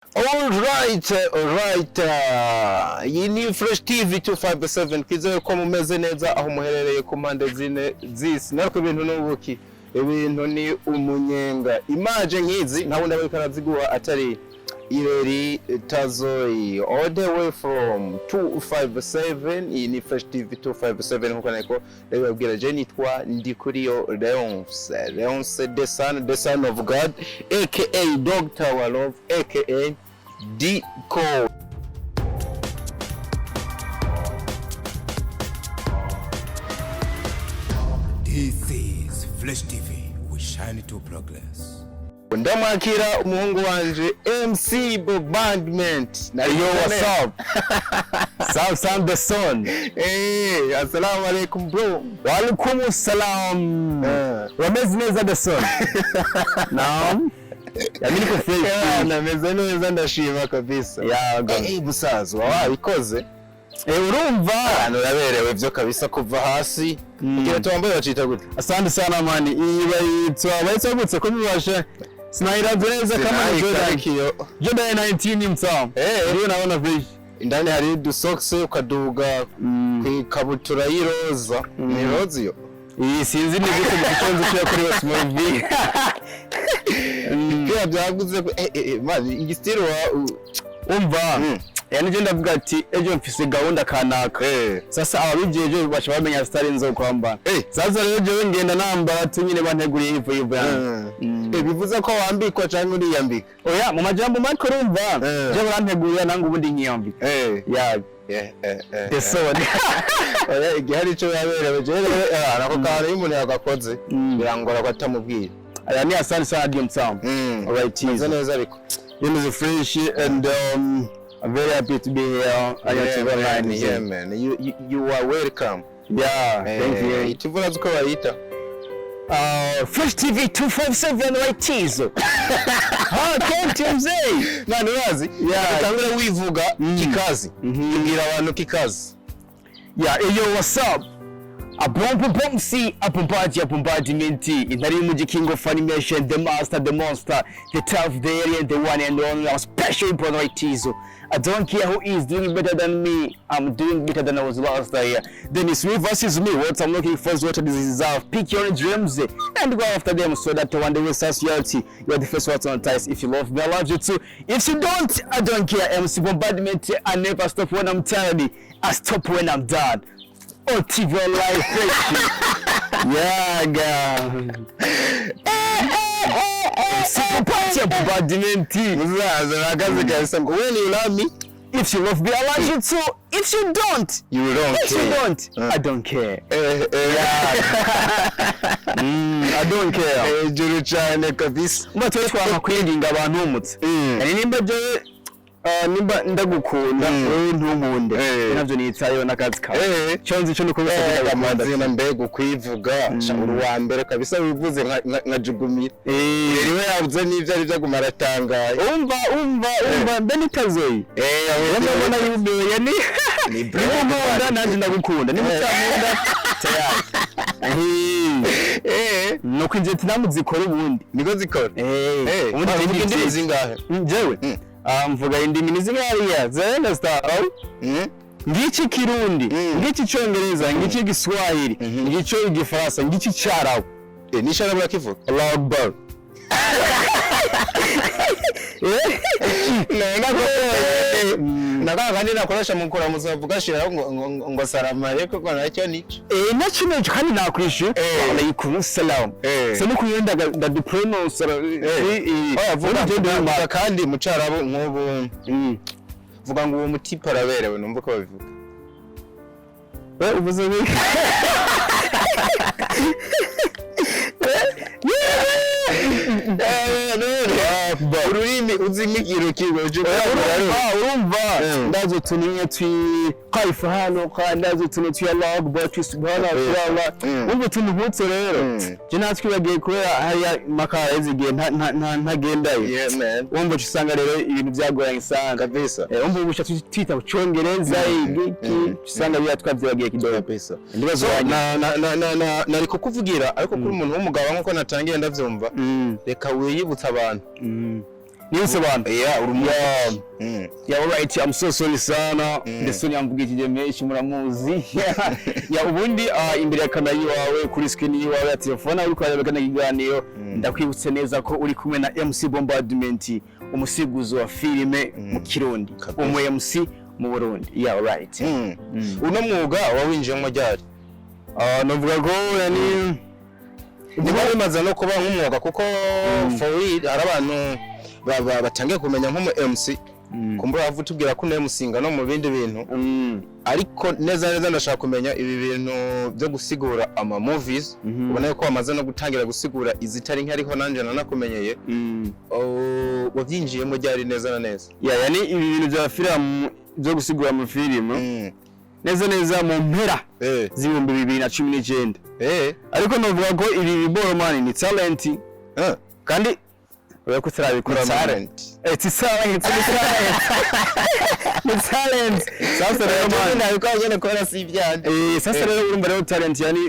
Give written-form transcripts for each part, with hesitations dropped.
Alright. Iyi ni Fresh TV 257 kizere ko mumeze neza aho muherereye ku mpande zine zisi. Nariko ibintu n'ubuki. Ibintu ni umunyenga. Image nkizi nta wundi abari karaziguha atari Ireri Tazoyi all the way from 257. Iyi ni Fresh TV 257 nkuko nako ndababwira je nitwa Ndikuriyo Leonce the son of God aka Dr. Walov aka D-Code. This is Fresh TV, we shine to progress. Ndamakira umuhungu wanje MC Bombardment. Na yo, what's up? Sam the son. Hey, assalamu alaikum bro. Wa alaikum assalam. Wamezi neza the son. Naam. Yamini ko fresh. Na meze neza ndashima kabisa. Yago. Busazo wabikoze. Urumva uraberewe byo kabisa kuva hasi. Igihe twambaye bacita gute. Asante sana mani. Ibayitwa gutse ko bibashe. Sinaira neza kama Jordan 19 mtamu. Ndio naona fresh. Indani hari dusocks ukaduga kwikabutura y'iroza. Ni roza yo. Iyi sinzi ni gute giconze cyo kuri bose movie. Bya byaguze mali igistiro umva. Yani je ndavuga ati ejo mfise gahunda kanaka. Sasa ababijeje bacha bamenya style nzo kwamba. Sasa rero je ngenda nambara tunyine banteguriye ivu yangu. Bivuze ko wambikwa cyangwa uri yambika. Oya mu majambo make urumva. Je baranteguriye nangu ubundi nkiyambika. Ya. Desone. Oya igihari cyo yaberewe je arako kare umuntu yagakoze birangora ko atamubwira. Aya ni asante sana dio mtamu. Alright, neza ariko. This is fresh and I'm very happy to be here. Yeah, man. You are welcome. Yeah, thank you. Ituvura zuko bayita. Fresh TV 257 right teaser. Can't mzee. Nani wazi? Yeah. Tangura wivuga kikazi. Ibwira abantu kikazi. Yeah, yo, what's up? Si apumpati menti. Intari muji king of animation, the master, the monster, the tough, the alien, the one and only, our special brother right teaser. I don't care who is doing better than me. I'm doing better than I was last year. Then it's me versus me. What I'm looking for is what I deserve. Pick your dreams and go after them so that one day with society, you're the first one to notice. If you love me, I love you too. If you don't, I don't care. MC Bombardment. I never stop when I'm tired. I stop when I'm done. Oh, TV live fresh. Yeah, girl. Super party Bombardment. When you love me, if you love me, I love you too. If you don't, you don't. If you don't, I don't care. I don't care. Juru cyane kabisa. Mba twashwama kwindinga abantu umutse. Yani nimba je nimba ndagukunda wewe ntumunde navyo nitsayo nakazi kawe cyonzi cyo nuko bisabira amazina mbego kwivuga uru wa mbere kabisa wivuze nka jugumira riwe yavuze n'ivyo ari byo gumaratanga umva mbe nitazoyi urabona yume yani ni brenda nanje ndagukunda ni mutamunda tayari no kwinje tinamuzikora ubundi niko zikora ubundi uvuga indimi zingahe jewe mvuga indimi nizingariya zenda star ngici kirundi ngici cyongereza ngici giswahili ngici igifaransa ngici cyarawo ni cyarawo kivuga Allahu Akbar nakandi nakoresha mu kora muzavuga shira ngo salama ariko ko nacyo nico nacyo nico kandi nakwishe alaykum salam se no kuyenda da pronounce vuga kandi mu cyarabo nk'ubu vuga ngo uwo mutipa araberewe numva ko babivuga uvuze ururimi uzi nk'igiro kigoje urumva ndazo tuninye twaifa hano kandi ndazo tuninye Allahu Akbar subhanahu wa ta'ala umva tunubutse rero je natwe bagiye kubera haya makara izigiye ntagendayo umva usanga rero ibintu byagoranye sana kabisa umva ubusha twita kucongereza igiki usanga byatwavyagiye kidogo pesa ndibazo nari kukuvugira ariko kuri umuntu w'umugabo nkuko natangiye ndavyumva reka wiyibutsa abantu niyo sobanura yeah uri yeah alright I'm so sorry sana ndetse nyamvugishije menshi muramuzi ya ubundi imbere ya kamera yawe kuri screen yawe ya telefone uri kwareba ikiganiro ndakwibutse neza ko uri kumwe na MC Bombardment umusiguzo wa filime mu Kirundi umu MC mu Burundi yeah alright uno mwuga wawinjiyemo ryari navuga ko yani niba bimaze no kuba nk'umwuga kuko for real hari abantu batangiye kumenya nk'umu MC kumbura havu tubwira ko no musinga no mu bindi bintu ariko neza ndashaka kumenya ibi bintu byo gusigura ama movies ubona yuko bamaze no gutangira gusigura izitari nki ariko nanje nanakumenyeye wabyinjiyemo ryari neza na neza yani ibi bintu bya film byo gusigura mu filime neza mu mpera z'ibihumbi 2019 ariko novuga ko ibi biboro man ni talent kandi wewe kutarabikora talent it's talent sasa rero man nabikora nyene kora si ibyanje sasa rero urumva rero talent yani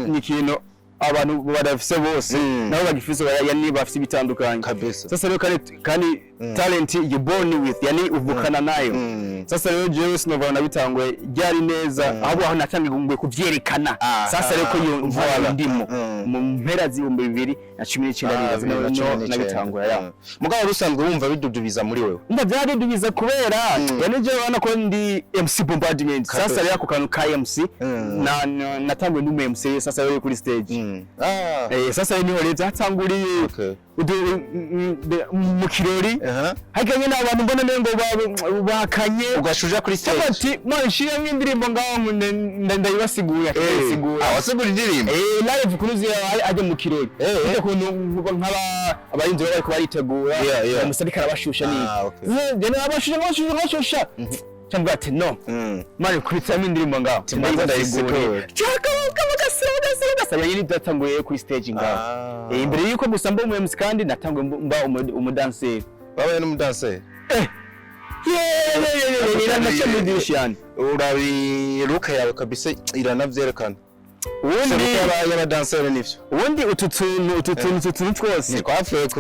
ni kintu abantu badafise bose nabo bagifise yani bafise bitandukanye kabisa sasa rero kandi talent you born with yani uvukana nayo sasa rero jewe sinova nabitangwe ryari neza aho natangwe kuvyerekana sasa rero ko yo ndimo mu mpera z'ibihumbi 2019 nabitangwa ya mugabo rusanzwe wumva bidudubiza muri wewe nda byadudubiza kubera yani jewe wana ko ndi MC Bombardment sasa rero ako kantu ka MC natangwe n'umu MC sasa rero kuri stage sasa niho rero byatanguriye mu kirori haganye n'abantu mbona ngo bakanye ugashuja kuri stage ati man shira nk'indirimbo ngaho ndayibasiguye wasigura indirimbo live kuruzi ajye mu kirori ukuntu nk'aba abarinzi bari baritegura umusarika arabashusha ni abashusha cyangwa ati no mari kubitsamo indirimbo ngaho ndayisigura gasaba yiri datanguye kuri stage ngaho imbere yuko gusa mba mu MC kandi natangwe mba umudanseri babaye n'umudanseri iranacamudishyan urabiruka yawe kabisa iranavyerekana ubundi y'abadanseri nivyo ubundi utu tuntu twose nitwapfuye ku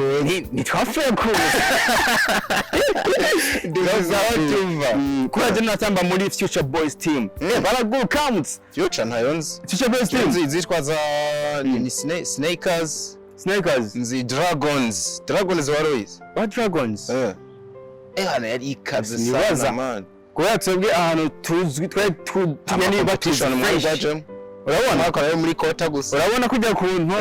kuba natamba muri Future Boys team baragukamutse Future ntayonzi Future Boys team zitwa za Snakers nzi Dragons waroyize what Dragons hano yari ikaze sana man kubera twebwe ahantu tuzwi yani batishana mu gaje urabona ko ari muri kota gusa urabona kujya kuntu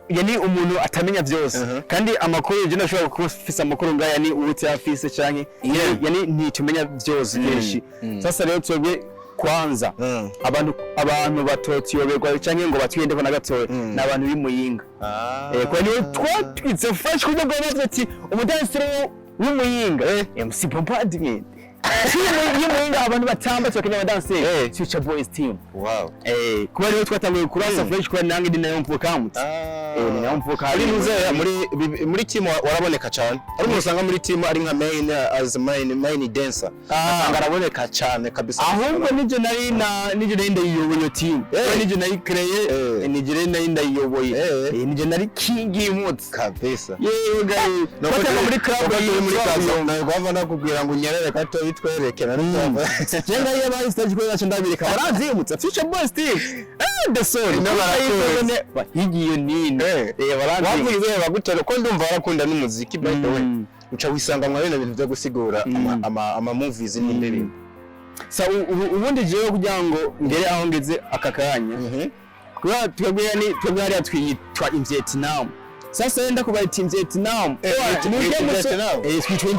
yani umuntu atamenya byose kandi amakuru je ndashobora kufisa amakuru ngaya ni ubuti afise canke yani ntitumenya byose kenshi sasa rero twebwe kwanza abantu batotiyoberwa canke ngo batwende ko na gatoya nabantu bimuyinga kwa niyo twatwitse fresh kujya ngo bafite umudansero w'umuyinga MC Bombardment yimuyinga abantu batamba cyakenya abadanseri Future Boys team wow kuba rero twatangiye kurasa fresh kwa nange ndi nayo mvukamutse ni nayo mvuka ari muze muri team waraboneka cyane ari musanga muri team ari nka main as main dancer asanga araboneka cyane kabisa ahubwo nije nari ndayiyoboye team nije nari creye nije nari ndayiyoboye nije nari king y'umutse kabisa yewe gayi no muri club muri kaza nayo bava nakubwira ngo unyerere kato bitwerekana n'umva jenga yabaye stage ko yacu ndabireka barazimutse Future Boys team the soul no barakubone bahigiye nini bavuye bagutera ko ndumva barakunda n'umuziki by the way uca wisanga mwa bino bintu byo gusigura ama movies n'indirimbo ubundi jewe kugira ngo ngere aho ngeze akakanya kuba twebwe ari twitwa in Vietnam sasa yenda kuba team Vietnam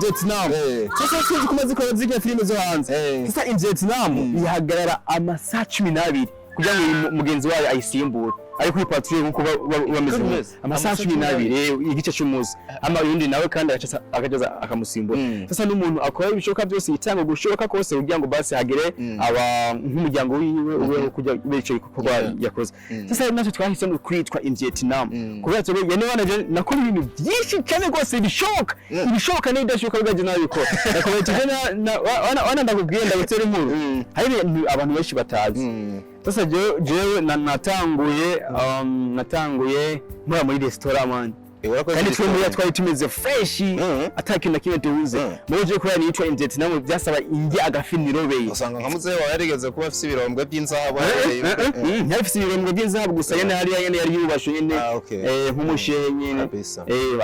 Vietnam sasa sinzi kumaze ko zikora filime zo hanze sasa in Vietnam ihagarara amasaha 12 kugira ngo mugenzi wayo ayisimbura ari kuri patrouille nkuko bameze amasaha 12 igice cy'umuzi amayundi nawe kandi akajaza akamusimbura sasa n'umuntu akora ibishoboka byose yitanga gushoboka kose kugira ngo basi hagere aba nk'umuryango wiwe kujya bicaye kuko yakoze sasa natwe twahisemo kwitwa in Vietnam kubera cyo yani wanaje nakora ibintu byinshi cyane rwose ibishoboka n'idashoboka bigaje nawe bikora nakora tujena wana ndakubwiye ndagutera inkuru hari abantu benshi batazi sasa jewe natanguye muri restaurant man kandi twemeye twari tumeze fresh ataki na kimwe tuhuze muje ko yani yitwa Vietnam byasaba inge agafinirobeye usanga nka muzehe wawe yarigeze kuba afite ibirombwe by'inzahabu yari afite ibirombwe by'inzahabu gusa yene hari yari yubashe nyene nk'umushehe nyene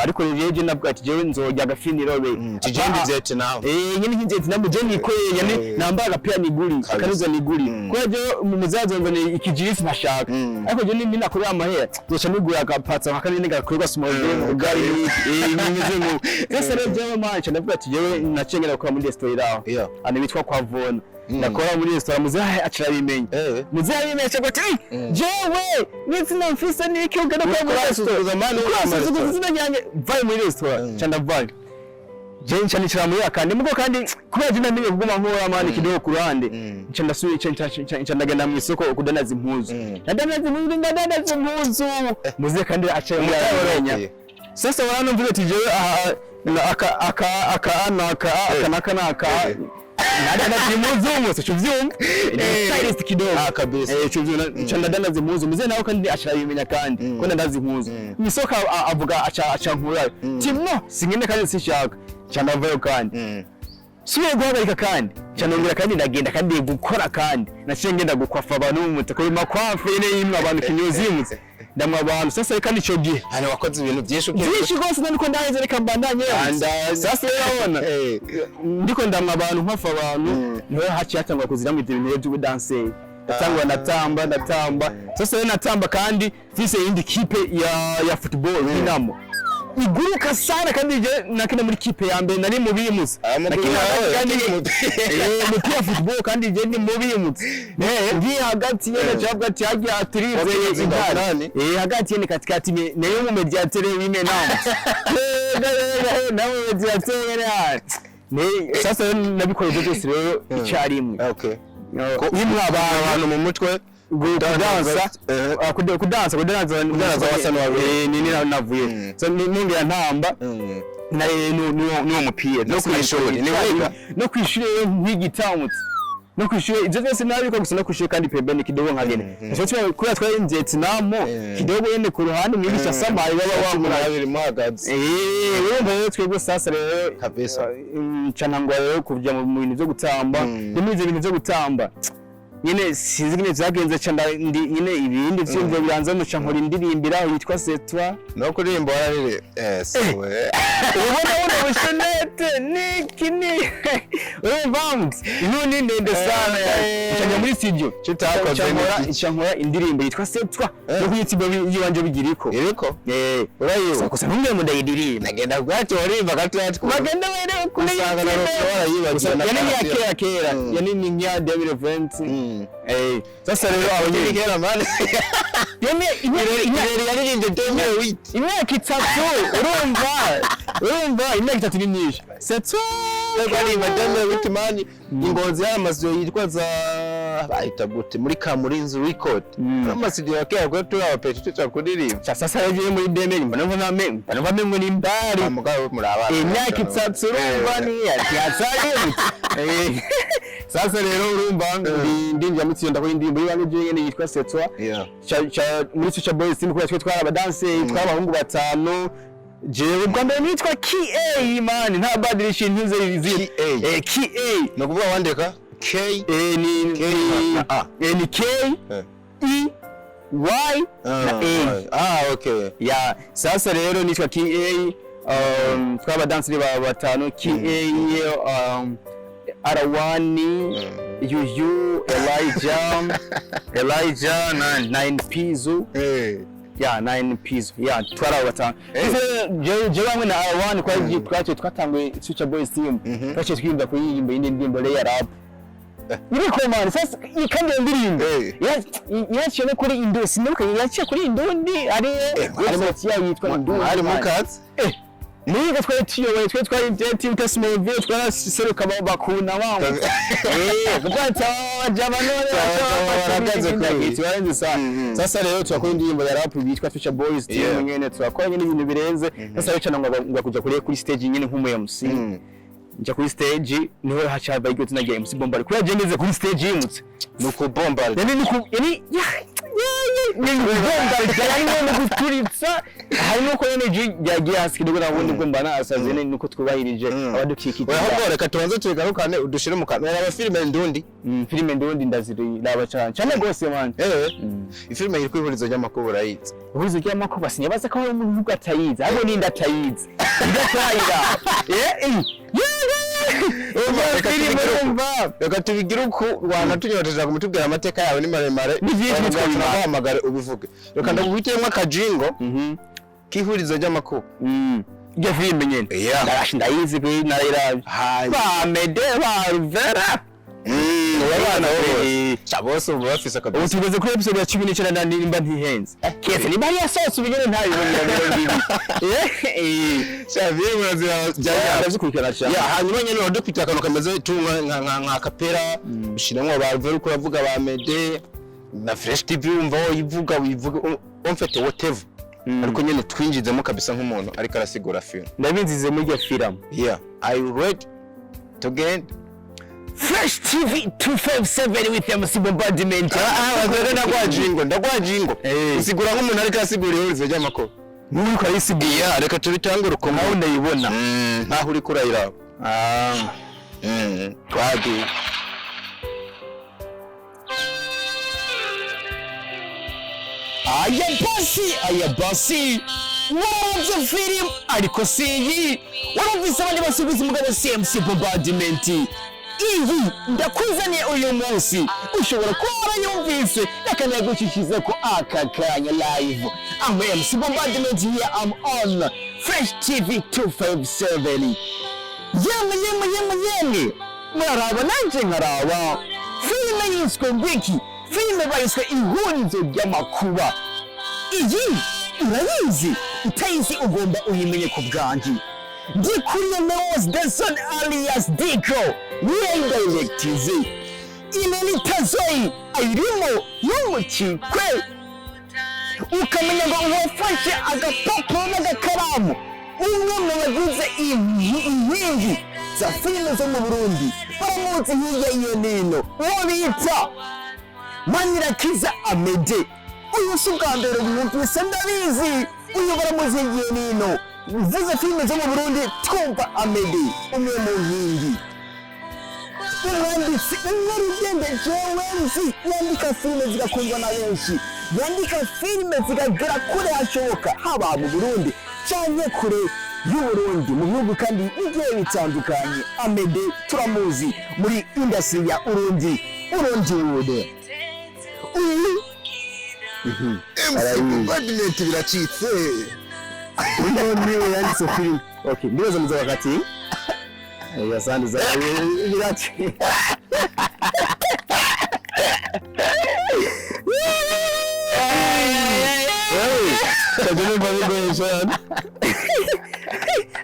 ariko yeje nabwo ati jewe nzojya agafinirobeye tijende Vietnam nyene Vietnam je niko yene nambara pia niguri akaruza niguri kwa je muzazo ngo ni ikijirisi nashaka ariko je nini nakorera amahera zoca nigura agapatsa akanini gakorwa small gari nimeze ngo sasa rero je mancha ndavuga ati jewe nacengera gukora muri restaurant aho ani bitwa kwa Vona nakora muri restaurant muzahe acirabimenya muzahe bimenya cyo ati jewe nitsina mfisa niki ugana kwa muri restaurant zamani uramara vai muri restaurant cyanda vai jencha nicara muri akandi mugo kandi kubera je namenye kuguma nkora mani kidogo ku ruhande nca ndasuye nca ndagenda mu isoko kudanaza impuzu ndanaza impuzu muze kandi acaye muri arenya sasa wanamvuga ati jewe aka nada zimuzu muso chuvyum stylist kidogo kabisa chuvyum chanda dana zimuzu muze nawe kandi ashirabimenya kandi ko ndazi impuzu misoka avuga aca nkura timno singene kandi sishaka chanda vayo kandi siwe guhagarika kandi chanongera kandi ndagenda kandi gukora kandi naciye ngenda gukwafa abantu mu mutako makwafe ine imwe abantu kinyuzimutse ndamwa abantu sasa kandi cyo gihe hano wakoze ibintu byinshi gose ndiko ndaheze reka mbandanye sasa urabona ndiko ndamwa abantu nkwafa abantu niho haci hatangwa kuziramwe ibintu byo danse natangwa natamba sasa natamba kandi fise indi kipe ya football Dinamo iguruka sana kandi je nakina muri kipe ya mbere nari mubimutse nakina kandi mupira football kandi je ni mubimutse ngi hagati yene cyabwa cyagi atrize intani hagati yene katikati nayo mu mediatere wime nawo mediatere sasa nabikoze byose rero icyarimwe imwe abantu mu mutwe kudansa wasano wawe nini navuye so ningira ntamba no mupira no kwishuri nk'igitamutse no kwishuri ibyo byose nabiko gusa no kwishuri kandi pembeni kidogo nkagene cyo kuri twari Vietnam kidogo yene ku ruhande mwigisha samaye baba wamurabiri muhagaze wewe twebwe sasa rero kabisa canangwa rero kujya mu bintu byo gutamba n'imize ibintu byo gutamba nyine sinzi nyine zagenze cyane nyine ibindi byumva biranze mu cankora indirimbira yitwa Setwa no kuririmba wararire we ubona bushenete nikini vamos none ndende sana cyane muri studio citakoze cankora indirimbo yitwa Setwa no kuyitiba yibanje bigiriko urayiba gusa ntumwe mu ndayidirimba nagenda bwato warimba gatatu magenda were kusanga na rokora yibagiye yani kera yani ni nya David Events sasa rero abanyiri kera man yeme yaririmbye deme wit imyaka itatu urumva imyaka itatu ni myinshi Setwa kandi madame wit man ingozi y'amazu yitwa za bahita gute muri Kamurinzi record amasidio yakera ko turi abapeti tutakudirimba sasa yagiye muri deme mbona mwe ni mbari mugabo muri abana imyaka itatu urumva ni yatsaye sasa rero urumva ndinjya mutsinda ko indirimbo y'ibanga nyene yitwa Setwa muri Sucha Boys team kuko twari abadanse twabahungu batanu jewe bwa mbere nitwa KA man nta badirisha ntuze izi KA no kuvuga wandeka K ni K E Y na A okay sasa rero nitwa KA twabadanse batanu KA Arawani, Yuyu, Elijah, 9 Pizu. 9 Pizu. Twara watanga. Je bamwe na Arawani kwa twatanguye Sucha Boys team. Twache twimba kuyimba indi ndimbo le rap. Iriko man sasa ikandi ndirimbo. Yaciye no kuri Indo sinibuka yaciye kuri Indundi ari yitwa Indundi. Ari mukatsi. Niga twari tuyoboye twari team testimony video twaraseruka bakuna wangu kupata jamanone barakaze sana sasa rero twakora indirimbo ya rap bitwa Sucha Boys team nyene twakora nyene ibintu birenze sasa rero cyane ngo kuja kuri stage nyene nk'umu MC nja kuri stage niho hacaba igyo tunagiye MC Bombard kuri agengeze kuri stage yimutse nuko Bombard yani ngomba cyane guturitsa hari nuko energy yagiye hasi kidogo nabundi bwo mbana asaze nuko twubahirije abadukikije ahubwo reka tubanze tugarukane udushire mu kanwa aba filime ndundi filime ndundi ndaziraba cyane gose man ifilime iri kwihurizo ry'amakuru rayize ihurizo ry'amakuru basinyabaza ko hari umuntu ugatayize abo ni ndatayize ndatayira reka tubigire uko Rwanda tunyoteje kumutubwira amateka yawe ni maremare twahamagare ubivuge reka ndaguhitiyemo akajingo kihurizo ry'amakuru ya filime nyene ndayizi pe narirabe ba mede ba ruvera abana bose ubu bafise akadodo ubu tugeze kuri episode ya 19 nimba ntihenze kese ni bari yasohotse ubigene ntayibonye Xavier murazikurikirana cyane hanyuma nyene wadupita akantu kameze tunga nka kapera bishiramwe bavera uko bavuga ba mede na fresh tv umva yivuga umfete whatever ariko nyene twinjizemo kabisa nk'umuntu ariko arasigura film ndabinzize muri ya film I read to get Fresh TV 257 with MC Bombardment. Ndagwajingo. Usigura nk'umuntu ariko asigura ihurizo ry'amakuru. Nuko ayisigiye reka tubitangure uko nawe ndayibona. Ntaho uri kurayira. Twagi. Aya basi. Waje film ariko siyi. Warumvise abandi basubiza umugabo CMC Bombardment. Iyi ndakuzaniye uyu munsi ushobora kuba warayumvise nakanya gushikiza ko akakanya live MC Bombardment here I'm on Fresh TV 257 yemwe mwaraba nanje nkaraba filime yiswe Wiki filime bayiswe ihurizo ry'amakuba iyi urayizi utayizi ugomba uyimenye ku bwanjye Dikuye Meos Deson alias Diko directize Ineni Tazoi ayirimo y'umukikwe ukamenya ngo wafashe agapapuro n'agakaramu umwe mu bagize inkingi za filime zo mu Burundi baramuzi hirya iyo nino uwo bita Manirakiza Amede uyu si ubwa mbere mwumvise ndabizi uyu baramuzi hirya nino Vuze filime zo mu Burundi twumva Amede umwe mu nkingi umwanditsi umurugende Jowenzi yandika filime zigakundwa na benshi yandika filime zigagera kure hashoboka haba mu Burundi cyane kure y'Uburundi mu bihugu kandi bigiye bitandukanye Amede turamuzi muri industry ya Urundi wude MC Bombardment biracitse niwe yanditse film okay ndibaza muzo wakati asante za birachi Kadone babigo sana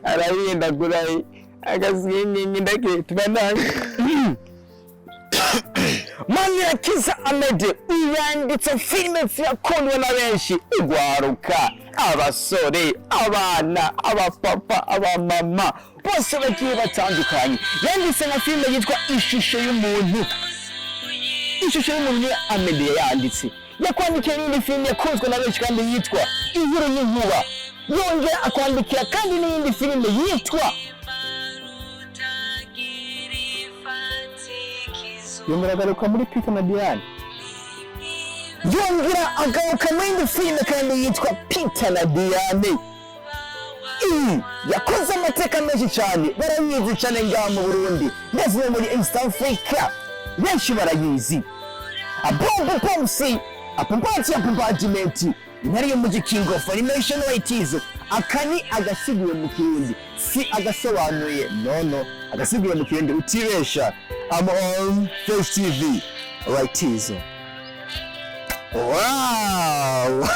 arayenda gurayi agazinye ndake tubandanye Manirakiza Amede yanditse filime zikundwa na benshi igwaruka abasore abana abapapa abamama bose bagiye batandukanye yanditse na filime yitwa ishusho y'umuntu Amede yanditse yakwandikiye n'indi filime yakunzwe na benshi kandi yitwa Inkuru y'Inkuba yongera akwandikira kandi n'indi filime yitwa yomuragaruka muri Peter na Diane yongera agaruka muri filime kandi yitwa Peter na Diane yakoze amateka menshi cyane barayizi cyane ngaha mu Burundi ndetse muri East Africa benshi barayizi Bombardment intari yo mu King of Animation Writizo akani agasiguye mu Kirundi si agasobanuye no agasiguye mu Kirundi utibesha I'm on Fresh TV Writizo. Wow!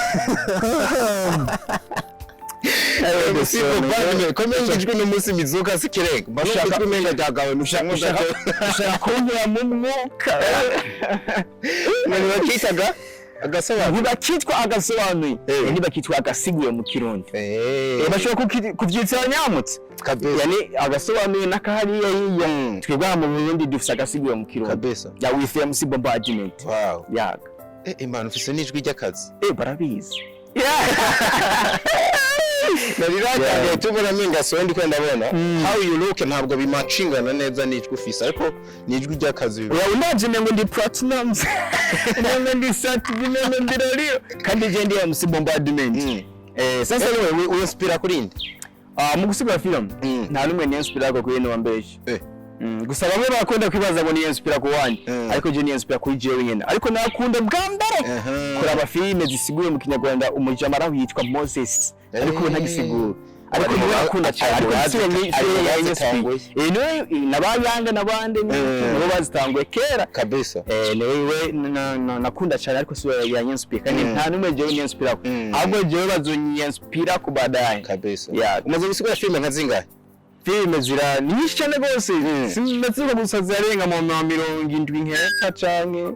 MC Bombardment komeza ijwi n'umunsi mizuka sikirenga bashaka kumenga dagawe nushaka kunyura mu mwuka bakitaga agasobanuye bakitwa agasobanuye bakitwa agasiguye mu Kirundi bashobora kuvyitsa nyamutse yani agasobanuye nakahariya yiya twebwa mu Burundi dufite agasiguye mu Kirundi kabisa ya with MC Bombardment wow yaga Imana ufise n'ijwi ry'akazi barabizi nariratangaye tubona minga so ndi kwenda bona how you look ntabwo bimacingana neza n'ijwi ufise ariko n'ijwi ry'akazi ya unajine ngo ndi platinums ngo ndi sativine ngo ndi radio kandi je ndi MC Bombardment sasa wewe uinspira kurinde mu gusigura film nta numwe ni inspira ko kuyene wambeshe gusa bamwe bakunda kwibaza ngo ni inspira ku wani ariko je ni inspira kuri jewe nyene ariko nakunda bwa mbere kuraba filime zisiguye mu kinyarwanda umujama araho yitwa Moses ariko ntagisigura ariko niwe nakunda cyane ariko nsiwe ni nabayanga nabande nibo bazitanguye kera kabisa niwe nakunda cyane ariko siwe ya inspira kandi nta numwe jewe ni inspira ahubwo jewe bazonyi inspira ku baadaye kabisa umaze gusigura filime nka zingahe filime zira nyinshi cyane gose simetsuko gusa zarenga mu 70 nkeka canke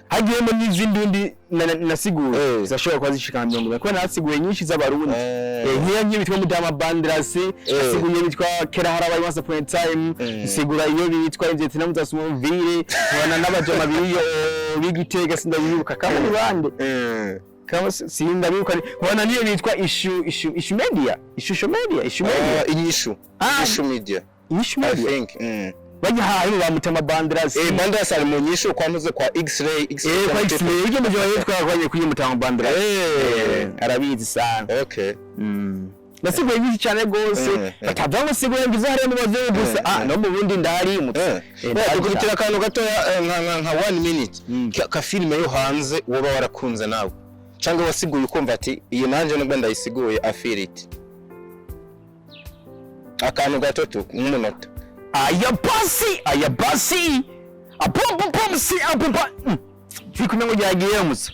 hagiyemo n'izindi nasigura zashobora kwa zishika 70 kuko nasiguye nyinshi z'abarundi nkiya nyibitwa mudama bandrasi asiguye bitwa kera harabaye once upon a time sigura iyo bitwa Vietnam zasumvire wana n'abajama biriyo bigitega sindayibuka kandi bande kama sinda bibuka wana niyo bitwa issue media I think bagihaye bamutama bandrasi bandrasi ari mu nyisho kwantuze kwa x-ray kwa x-ray ije mu gihe twakwaye kuyimutama bandrasi arabizi sana okay nasiguye nyinshi cyane gose batavanga siguye ngize hariya mu bazo gusa no mu bundi ndari mutse dukubitira akantu gato nka 1 minute ka filime yo hanze woba warakunze nawe cyangwa wasiguye ukumva ati iyi nanje nubwo ndayisiguye I feel it akantu gato tu umunota aya basi apomsi fikumwe ngo yagiye musa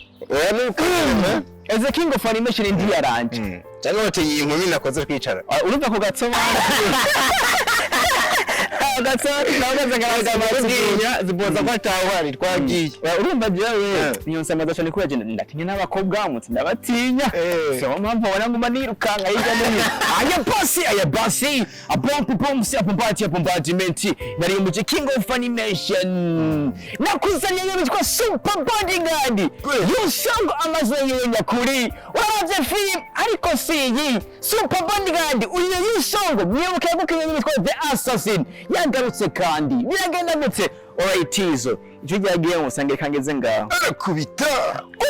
as a king of animation in Diaranje cyangwa bati iyi nkumi nakoze kwicara urumva ko gatsoma ziboza kwatawari twagiye urumva jewe nyonsa madashane kuya je ndatinya n'abakobwa mutse ndabatinya so mpamvu wana nguma nirukanga hirya no hino aya basi apompartment nari mu king of animation nakuzanye yitwa super bodyguard yusanga amazoyo nyakuri waraje film ariko siyi super bodyguard uyu yusanga mwibuke gukinye yitwa the assassin yagarutse kandi biragenda gutse alright izo icyo cyagiye musange kangeze ngaho arakubita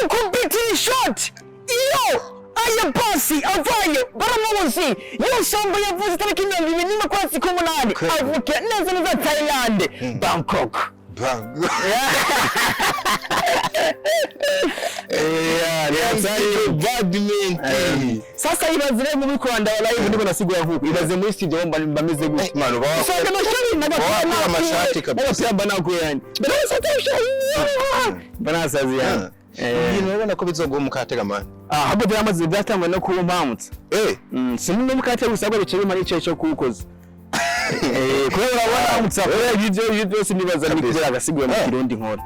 ukubiti shot iyo aya pasi avaye baramubuzi yosombo yavuze tariki 2018 avuke neza Thailand Bangkok sasa ibazire mu Rwanda live ndiko nasigura nkuko ibaze muri studio bameze gutya mano ba usanga nashari nagakora amashati kabisa bana ko yani bana sazi yani ubona ko bizogo mukatega man habo byamaze byatangwa no kuba mpamutse simwe mukatega gusabwa bicaye muri ico cyo kukoza kubera wana mutsa ibyo byose nibaza nikugera agasiguye mu kirundi nkora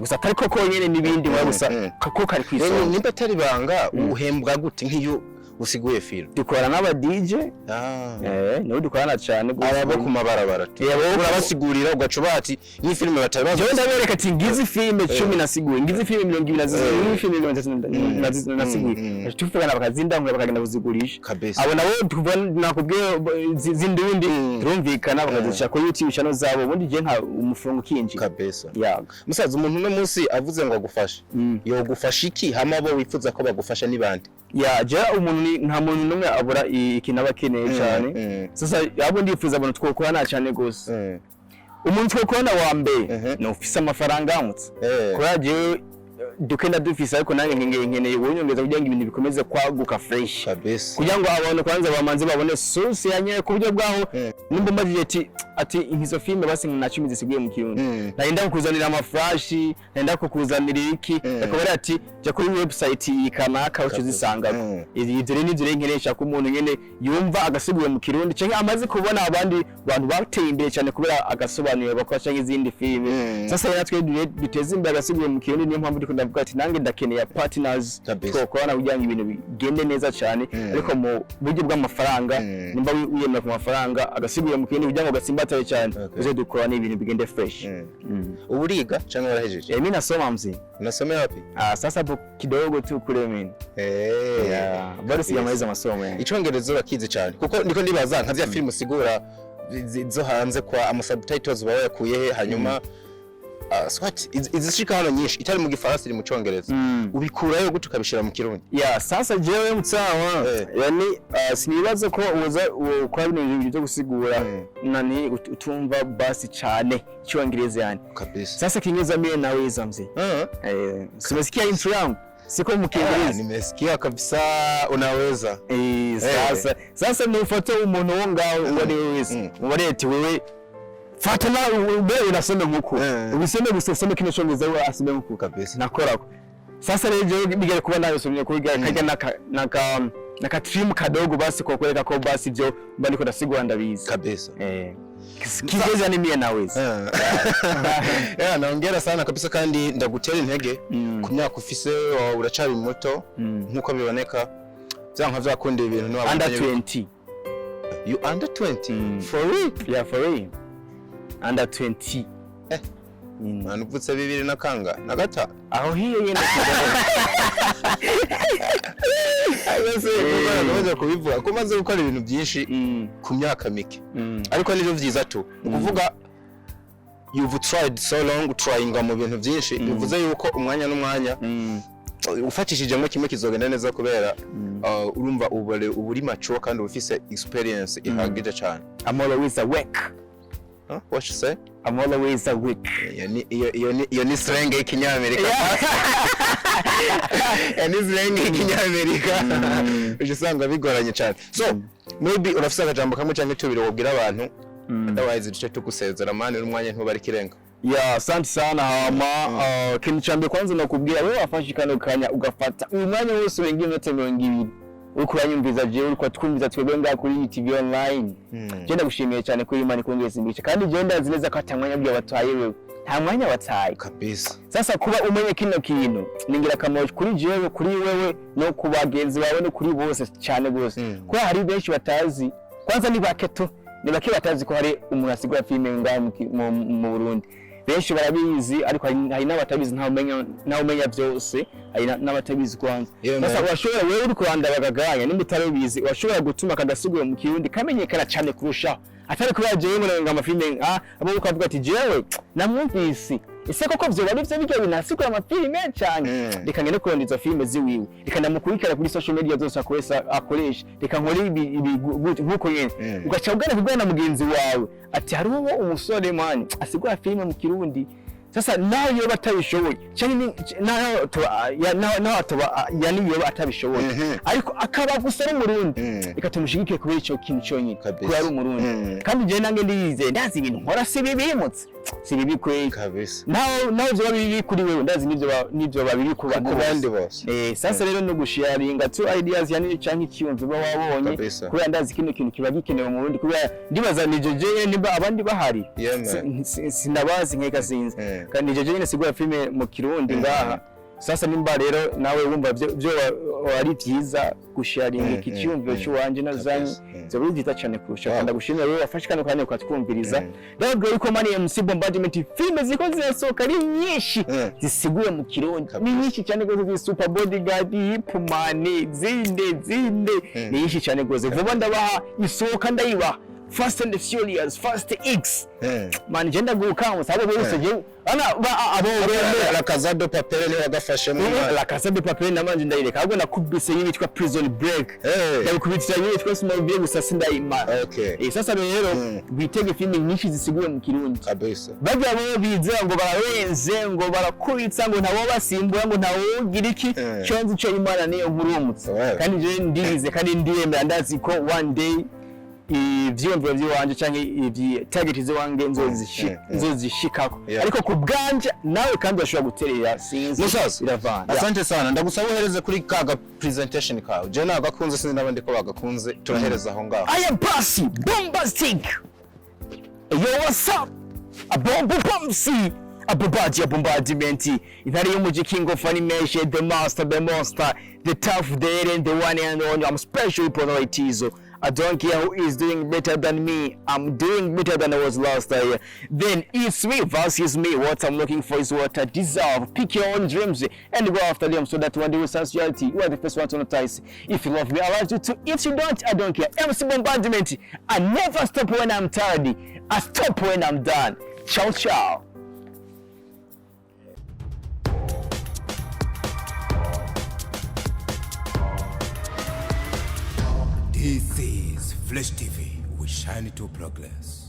gusa atari koko nyene nibindi gusa kako kari kwisoma nimba atari banga uhembwa gute nk'iyo usiguye film dukora n'aba DJ no dukorana cyane abo ku mabarabara urabasigurira ugacuba ati iyi film batabaza je ndabereka ati ngizi film 10 nasiguye ngizi film 20 film 20 nasiguye tufugana bakazindamwe bakagenda kuzigurisha abo nabo tukubona nakubwiye zindindi turumvikana bakazisha ko YouTube channel zabo ubundi je nka umufungo kinji kabisa musaza umuntu no munsi avuze ngo agufashe yo gufasha iki hama bo wifuza ko bagufasha nibandi je umuntu nta muntu numwe abura ikintu abakeneye cyane sasa yabo ndifuza abantu twokorana cyane gose umuntu twokorana wa mbere no ufise amafaranga amutse kuraje dukenda dufise ariko nange nkeneye wonyongeza kugira ngo ibintu bikomeze kwaguka fresh kabisa kugira ngo abantu kwanza bamanze babone source yanye ku buryo bwaho nimba mbaje ati inkizo filme basi na 10 zisiguye mu kirundi naenda kukuzanira amaflash naenda kukuzanira iki akabara ati je kuri website yikanaka uco zisanga ivyo rero nivyo nkeresha ku muntu nyene yumva agasiguye mu kirundi canke amaze kubona abandi bantu bateye imbere cyane kubera agasobanuro bakwacha izindi filme sasa yatwe biteze imbere agasiguye mu kirundi niyo mpamvu ndavuga ati nange ndakeneye partners twokorana kugira ngo ibintu bigende neza cyane ariko mu buryo bw'amafaranga nimba wiyemera ku mafaranga agasiguye mu kirundi kugira ngo gasimba hatari cyane uze dukora n'ibintu bigende fresh. Uburiga cyangwa warahejeje? Mimi nasoma mzee. Unasomea wapi? Sasa hapo kidogo tu kule mimi. Bado sijamaliza masomo yani. Icongereza urakizi cyane kuko ndiko ndibaza nka zya film sigura zo hanze kwa ama subtitles bawakuye hanyuma swat izishika hano nyinshi itari mu gifaransa iri mu cyongereza ubikurayo gute ukabishira mu kirundi? Sasa jewe mtsawa yani sinibaza ko uza kwa bino byo gusigura nani utumva basi cyane cyongereza yani kabisa. Sasa kinyeza mimi naweza mzee. Simesikia intro yangu. Siko mkiingereza. Nimesikia kabisa unaweza. Sasa nifuate umuntu wongao waliweza. Wareti wewe fata na wewe unasema huko. Ubiseme guseseme kino cyongereza wewe aseme huko kabisa. Nakora. Sasa rero bigere kuba ndabisomye kubiga kajya naka trim kadogo basi kwa kuweka ko basi byo mba niko ndasigura ndabizi kabisa. Kigeza ni mimi naweza. Naongera sana kabisa kandi ndagutera intege ku myaka ufise uracari muto nkuko biboneka byanka byakunda ibintu no under 20. You under 20? For real? Yeah, for real. Under 20. Manuvutse 2 na kanga na gata aho hiyo yenda ayose kuba kubivuga ko maze gukora ibintu byinshi ku myaka mike ariko nivyo vyiza tu ukuvuga you've tried so long trying mu bintu byinshi bivuze yuko umwanya n'umwanya ufatishijemo kimwe kizogenda neza kubera urumva uburi mature kandi ufise experience ihagije cyane. I'm always awake. What you say? I'm always awake. Iyo ni slang y'Ikinyamerika. Ni slang y'Ikinyamerika. Usanga bigoranye cyane. So maybe urafisa akajambo kamwe cyangwa tubiri wobwira abantu otherwise duce tugusezera mani n'umwanya ntubari kirenga. Asante sana hama kintu cyambe kwanza nakubwira wewe wafashe kano kanya ugafata uyu mwanya wose wengi minota 20 ukuranyumviza jewe uko twumviza twebwe nga kuri TV online. Genda gushimiye cyane kuri Imana ikongeza imigisha kandi genda zineza ko atamwanya byo bataye wewe nta mwanya wataye kabisa. Sasa kuba umenye kino kintu ningira kamaro kuri jewe kuri wewe no kubagenzi bawe no kuri bose cyane bose ko hari benshi batazi kwanza ni baketo ni bake batazi ko hari umuntu asigura filime ngaho mu Burundi. Benshi barabizi ariko hari n'abatabizi nta umenya byose hari n'abatabizi kwanza. Sasa washobora wewe uri kuranda bagaganya nimutabizi washobora gutuma kadasigura mu kirundi kamenyekana cyane kurusha atari kuba jewe ngo amafilime abo ukavuga ati jewe namwumvisi ese koko byo bari byo bijya binasigura amafilime cyane reka ngene kurondeza filime ziwiwe reka ndamukurikira kuri social media zose akoresha reka nkore ibi nkuko nyene ugacha ugana mugenzi wawe ati hari uwo umusore man asigura filime mu kirundi. Sasa nayo yoba atabishoboye cyane naho niyo atabishoboye ariko akaba gusora umurundi ikatumushigike kubera icyo kintu cyonyine kuba ari umurundi kandi je nange ndize ndazi ibintu nkora si bibimutse si bibi kweli kabisa naho byo bibi kuri wewe ndazi nibyo babiri ku bandi bose. Sasa rero no gusharinga two ideas yani cyangwa icyumve bawabonye kubera ndazi kino kintu kiba gikenewe mu Burundi kubera ndibaza nijeje niba abandi bahari sinabazi nkeka sinzi kandi jeje nyine sigura filime mu kirundi ngaha. Sasa nimba rero nawe wumva byo wari byiza gusharinga icyumviro cy'uwanje nazanye byo bidita cyane kurusha kandi gushimira wewe wafashe kano kanya ukatwumviriza. Ndabwo yuko mani MC Bombardment filime ziko zirasohoka ari nyinshi zisiguye mu kirundi ni nyinshi cyane gose Super Bodyguard Hipman zinde ni nyinshi cyane gose vuba ndabaha isohoka ndayibaha Fast and Furious, Fast X. Man genda gukamu sabe bose je. Ana abo la Casa de Papel ni bagafashe mu la Casa de Papel namanje ndayireka ahubwo nakubise yitwa Prison Break. Ndabikubitira yitwa Small Break gusa ndayima. Sasa rero bitege filime nyinshi zisiguye mu kirundi. Kabisa. Bajya bo bizera ngo bararenze ngo barakubitsa ngo nabo basimbura ngo ntawo gira iki cyonzi cyo Imana niyo nkurumutse. Kandi je ndize kandi ndiyemera ndazi ko one day ivyumviro by'wanje canke ivyi target z'wange nzozishikako ariko ku bwanje nawe kandi bashobora guterera sinzi iravana. Asante sana ndagusaba uhereze kuri kaga presentation kawe je nagakunze sinzi nabandi ko bagakunze turahereza aho ngaho. I am Bossy Bombastic. Yo what's up? A bombastic Abubaji Bombardment intari yo muji king of animation the master the monster the tough the alien the one and only I'm special Ipono Itizo I don't care who is doing better than me. I'm doing better than I was last year. Then it's me versus me. What I'm looking for is what I deserve. Pick your own dreams and go after them so that one day with sincerity, you are the first one to notice. If you love me, I love you too. If you don't, I don't care. MC Bombardment. I never stop when I'm tired. I stop when I'm done. Ciao, ciao. This is Flash TV. We shine to progress.